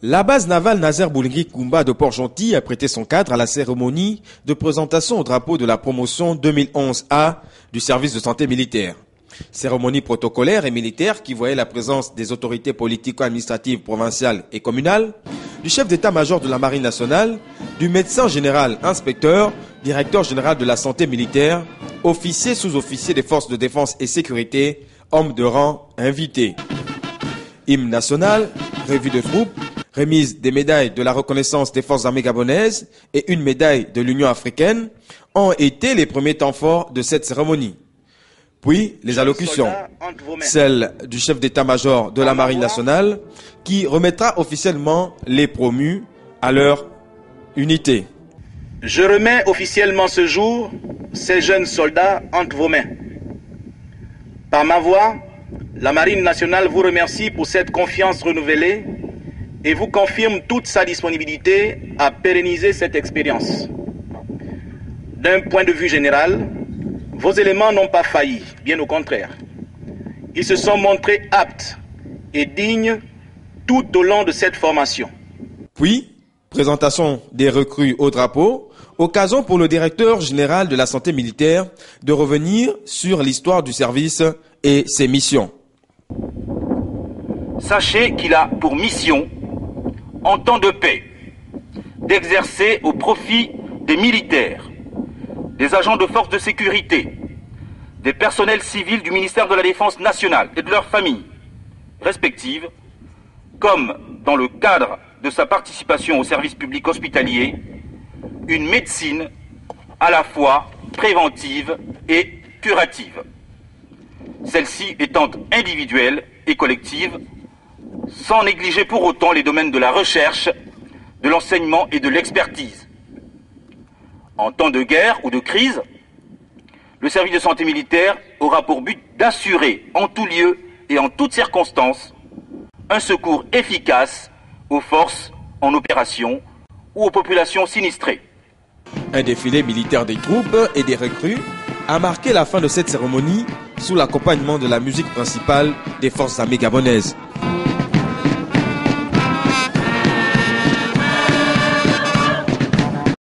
La base navale Nazer Boulingui Koumba de Port-Gentil a prêté son cadre à la cérémonie de présentation au drapeau de la promotion 2011A du service de santé militaire. Cérémonie protocolaire et militaire qui voyait la présence des autorités politico-administratives provinciales et communales, du chef d'état-major de la Marine nationale, du médecin général inspecteur, directeur général de la santé militaire, officiers, sous-officiers des forces de défense et sécurité, hommes de rang invités. Hymne national, revue de troupes, remise des médailles de la reconnaissance des forces armées gabonaises et une médaille de l'Union africaine ont été les premiers temps forts de cette cérémonie. Puis les allocutions, celle du chef d'état-major de la Marine nationale qui remettra officiellement les promus à leur unité. Je remets officiellement ce jour ces jeunes soldats entre vos mains. Par ma voix, la Marine nationale vous remercie pour cette confiance renouvelée et vous confirme toute sa disponibilité à pérenniser cette expérience. D'un point de vue général, vos éléments n'ont pas failli, bien au contraire. Ils se sont montrés aptes et dignes tout au long de cette formation. Puis, présentation des recrues au drapeau, occasion pour le directeur général de la santé militaire de revenir sur l'histoire du service et ses missions. Sachez qu'il a pour mission, en temps de paix, d'exercer au profit des militaires, des agents de forces de sécurité, des personnels civils du ministère de la Défense nationale et de leurs familles respectives, comme dans le cadre de sa participation au service public hospitalier, une médecine à la fois préventive et curative. Celle-ci étant individuelle et collective, sans négliger pour autant les domaines de la recherche, de l'enseignement et de l'expertise. En temps de guerre ou de crise, le service de santé militaire aura pour but d'assurer en tout lieu et en toutes circonstances un secours efficace aux forces en opération ou aux populations sinistrées. Un défilé militaire des troupes et des recrues a marqué la fin de cette cérémonie sous l'accompagnement de la musique principale des forces armées gabonaises.